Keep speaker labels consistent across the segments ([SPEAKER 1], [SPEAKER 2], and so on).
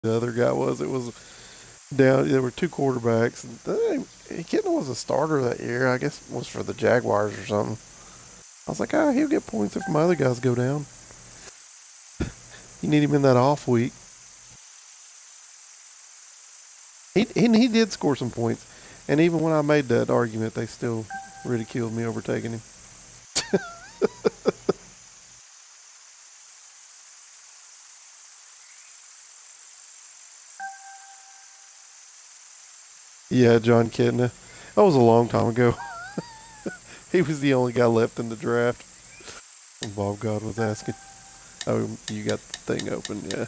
[SPEAKER 1] The other guy was. It was down. There were two quarterbacks. Kitten was a starter that year. I guess it was for the Jaguars or something. I was like, he'll get points if my other guys go down. You need him in that off week. He did score some points, and even when I made that argument, they still ridiculed me over taking him. Yeah, John Kitna. That was a long time ago. He was the only guy left in the draft. And Bob God was asking. Oh, you got the thing open, yeah.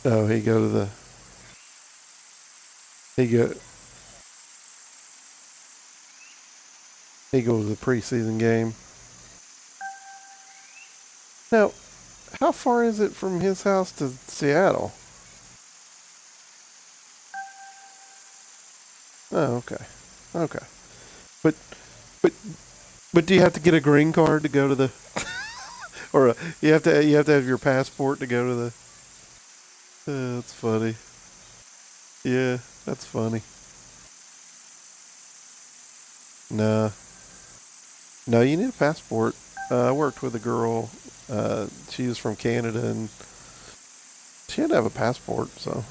[SPEAKER 1] Oh, he go he go to the preseason game. Now, how far is it from his house to Seattle? Oh, okay, okay. But but but do you have to get a green card to go to the, or you have to have your passport to go to the? That's funny. Yeah, that's funny. Nah, no, you need a passport. I worked with a girl. She was from Canada, and she had to have a passport. So,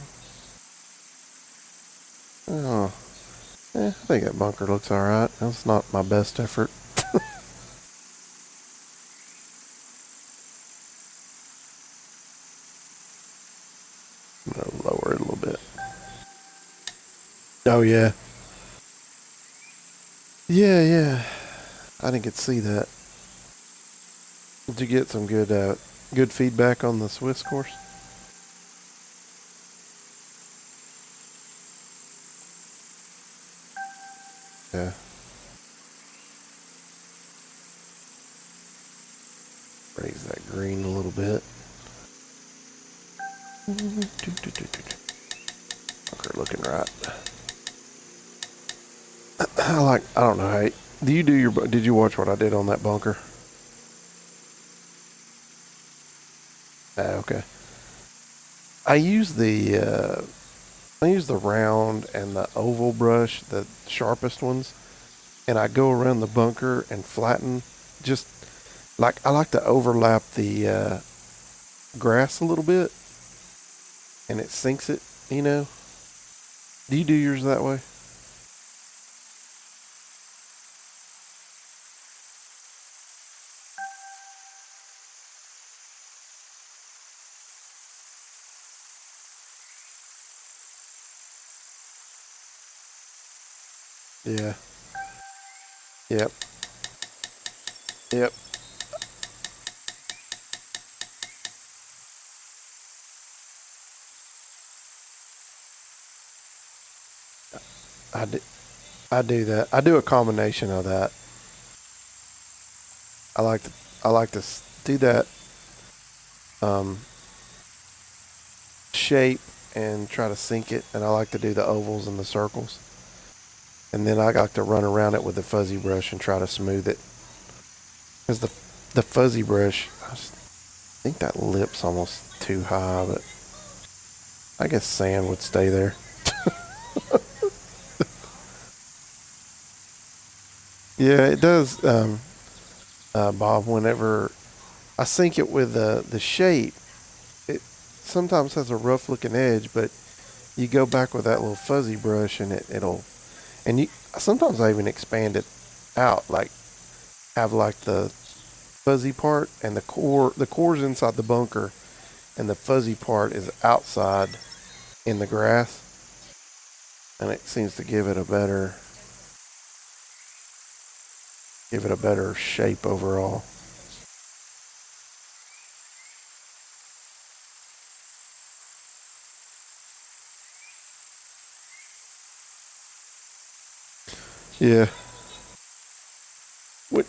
[SPEAKER 1] oh, I think that bunker looks all right. That's not my best effort. I'm gonna lower it a little bit. Oh yeah, yeah, yeah. I didn't get to see that. Did you get some good feedback on the Swiss course? Yeah. Raise that green a little bit. Bunker looking right. I don't know. Hey, did you watch what I did on that bunker? Okay. I use the round and the oval brush, the sharpest ones, and I go around the bunker and flatten. Just like I like to overlap the grass a little bit, and it sinks it. You know. Do you do yours that way? Yeah. Yep. Yep. I do. I do that. I do a combination of that. I like to. I like to do that um, shape and try to sink it, and I like to do the ovals and the circles, and then I like to run around it with the fuzzy brush and try to smooth it. Because the fuzzy brush, I think that lip's almost too high, but I guess sand would stay there. Yeah, it does, Bob. Whenever I sink it with the shape, it sometimes has a rough looking edge, but you go back with that little fuzzy brush and it'll, and you sometimes I even expand it out, like have like the fuzzy part and the core's inside the bunker and the fuzzy part is outside in the grass, and it seems to give it a better shape overall. Yeah. What?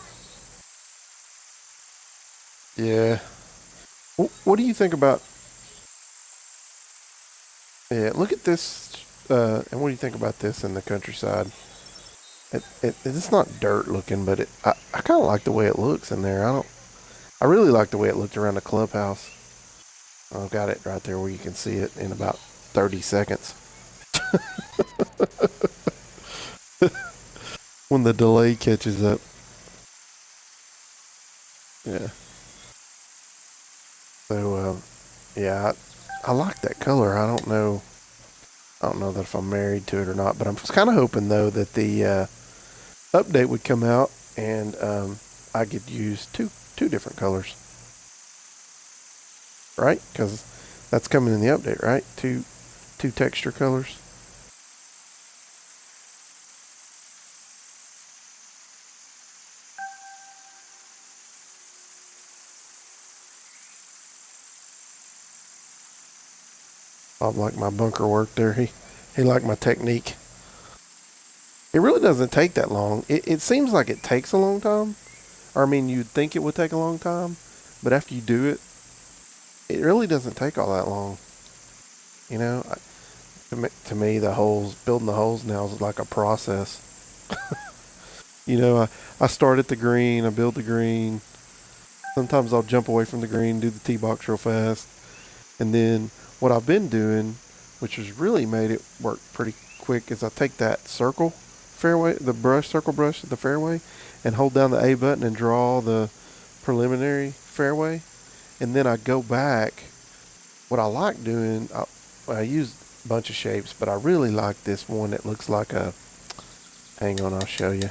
[SPEAKER 1] Yeah. What do you think about? Yeah. Look at this. And what do you think about this in the countryside? It's not dirt looking, but I kind of like the way it looks in there. I really like the way it looked around the clubhouse. I've got it right there where you can see it in about 30 seconds. When the delay catches up. Yeah. So, yeah, I like that color. I don't know that if I'm married to it or not, but I'm kind of hoping though that the update would come out and I could use two different colors, right? Because that's coming in the update, right? Two texture colors. Bob liked my bunker work there. He liked my technique. It really doesn't take that long. It seems like it takes a long time. Or I mean, you'd think it would take a long time, but after you do it, it really doesn't take all that long. You know, to me, building the holes now is like a process. You know, I start at the green, I build the green. Sometimes I'll jump away from the green, do the tee box real fast, and then what I've been doing, which has really made it work pretty quick, is I take that circle fairway, the circle brush at the fairway, and hold down the A button and draw the preliminary fairway, and then I go back. What I like doing, I use a bunch of shapes, but I really like this one that looks like a. Hang on, I'll show you.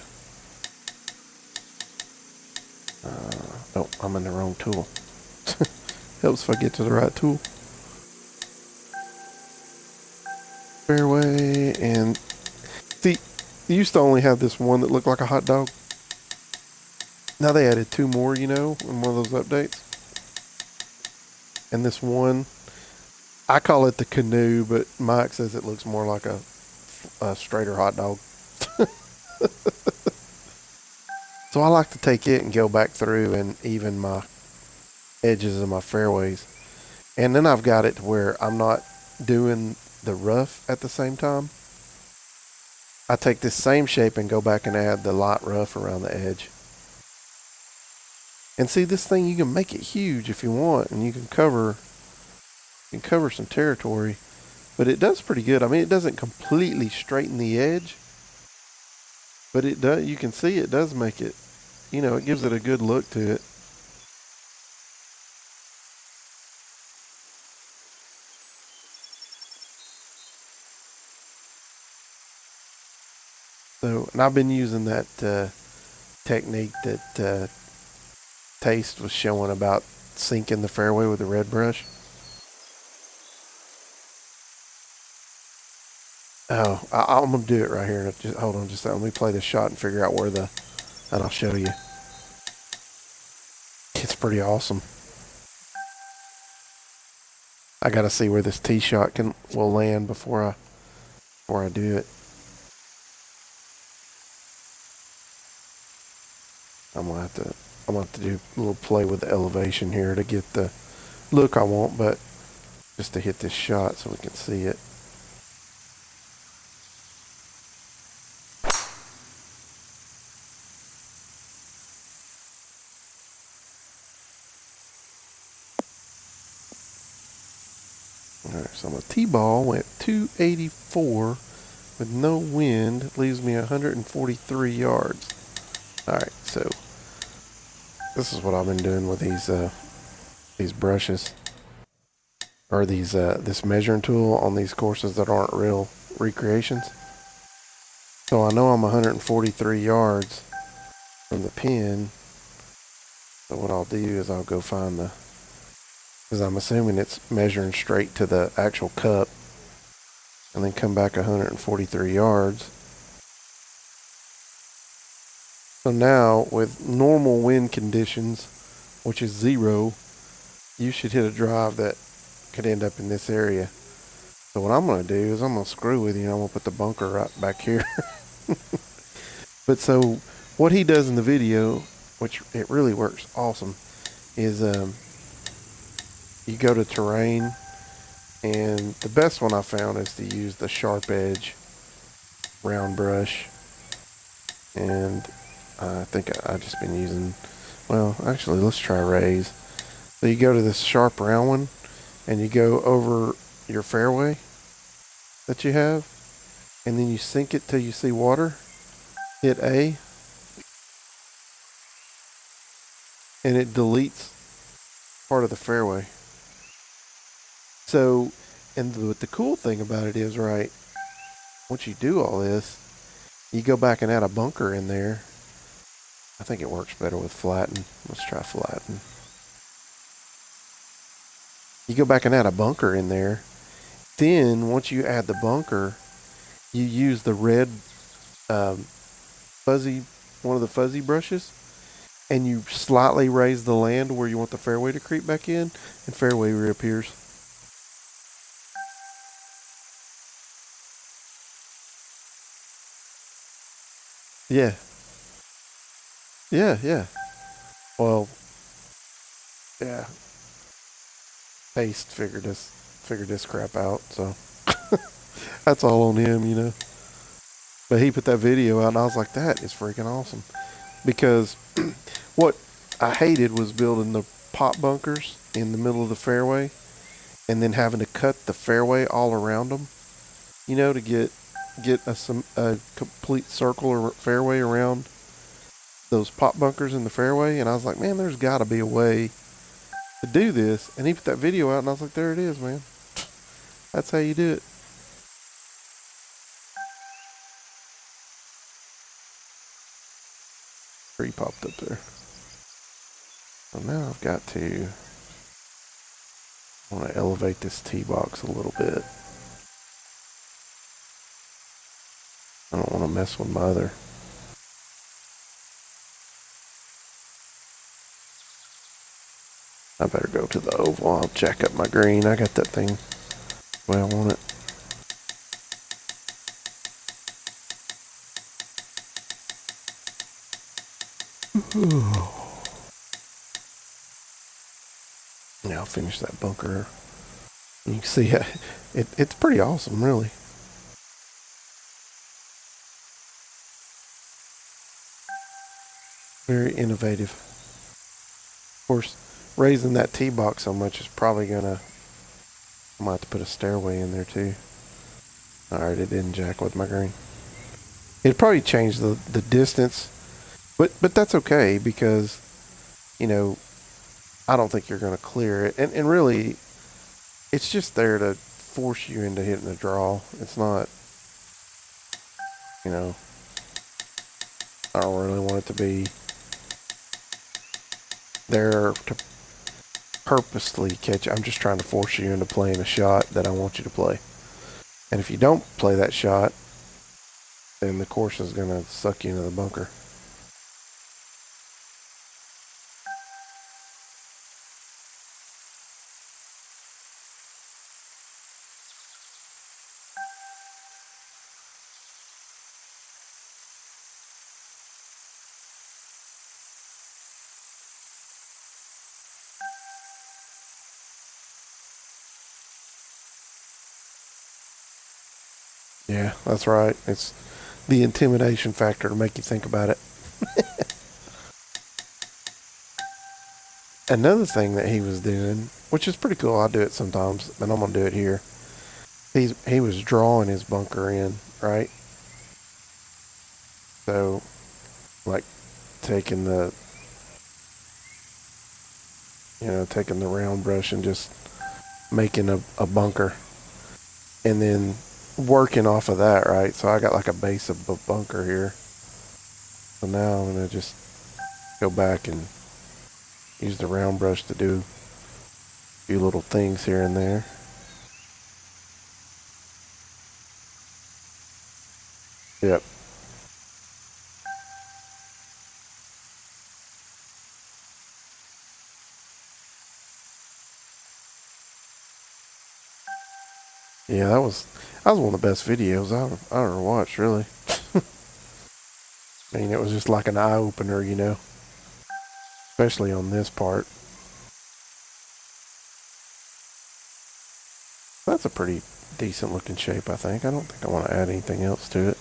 [SPEAKER 1] Oh, I'm in the wrong tool. Helps if I get to the right tool. Fairway, and see, you used to only have this one that looked like a hot dog. Now they added two more, you know, in one of those updates. And this one, I call it the canoe, but Mike says it looks more like a straighter hot dog. So I like to take it and go back through and even my edges of my fairways. And then I've got it to where I'm not doing the rough at the same time. I take this same shape and go back and add the light rough around the edge. And see, this thing, you can make it huge if you want, and you can cover some territory, but it does pretty good. I mean, it doesn't completely straighten the edge, but it does. You can see it does make it. You know, it gives it a good look to it. So, and I've been using that technique that Taste was showing about sinking the fairway with a red brush. Oh, I'm gonna do it right here. Just hold on, just let me play this shot and figure out and I'll show you. It's pretty awesome. I gotta see where this tee shot will land before I do it. I'm gonna have to do a little play with the elevation here to get the look I want, but just to hit this shot so we can see it. All right, so my tee ball went 284 with no wind, leaves me 143 yards. All right, so this is what I've been doing with these brushes, or this measuring tool on these courses that aren't real recreations. So I know I'm 143 yards from the pin. So what I'll do is I'll go find because I'm assuming it's measuring straight to the actual cup, and then come back 143 yards. So now with normal wind conditions, which is 0, you should hit a drive that could end up in this area. So what I'm going to do is I'm going to screw with you, and I'm going to put the bunker right back here. But so what he does in the video, which it really works awesome, is you go to terrain, and the best one I found is to use the sharp edge round brush. And I think I just been using, well, actually, let's try raise. So you go to this sharp round one and you go over your fairway that you have, and then you sink it till you see water. Hit A, and it deletes part of the fairway. So, and the cool thing about it is, right, once you do all this, you go back and add a bunker in there. I think it works better with flatten. Let's try flatten. You go back and add a bunker in there. Then, once you add the bunker, you use the red um, fuzzy, one of the fuzzy brushes, and you slightly raise the land where you want the fairway to creep back in, and fairway reappears. Yeah, yeah. Well, yeah. Paste figured this crap out, so that's all on him. But he put that video out, and I was like, that is freaking awesome. Because what I hated was building the pop bunkers in the middle of the fairway, and then having to cut the fairway all around them, to get a complete circle or fairway around those pop bunkers in the fairway. And I was like, man, there's got to be a way to do this. And he put that video out, and I was like, there it is, man. That's how you do it. Tree popped up there. So now I've got to want to elevate this tee box a little bit. I don't want to mess with my other. I better go to the oval. I'll jack up my green. I got that thing the way I want it. Now I'll finish that bunker. You can see it's pretty awesome, really. Very innovative. Of course, raising that tee box so much is probably gonna. I might have to put a stairway in there too. All right, it didn't jack with my green. It'd probably change the distance, but that's okay because you know I don't think you're gonna clear it, and really it's just there to force you into hitting a draw. It's not, you know, I don't really want it to be there to purposely catch. I'm just trying to force you into playing a shot that I want you to play. And if you don't play that shot, then the course is going to suck you into the bunker. Yeah, that's right. It's the intimidation factor to make you think about it. Another thing that he was doing, which is pretty cool, I do it sometimes, and I'm gonna do it here. He was drawing his bunker in, right? So, like taking the taking the round brush and just making a bunker, and then working off of that, right? So I got like a base of a bunker here. So now I'm gonna just go back and use the round brush to do a few little things here and there. Yep. Yeah, that was one of the best videos I ever watched, really. I mean, it was just like an eye opener, especially on this part. That's a pretty decent looking shape, I think. I don't think I want to add anything else to it.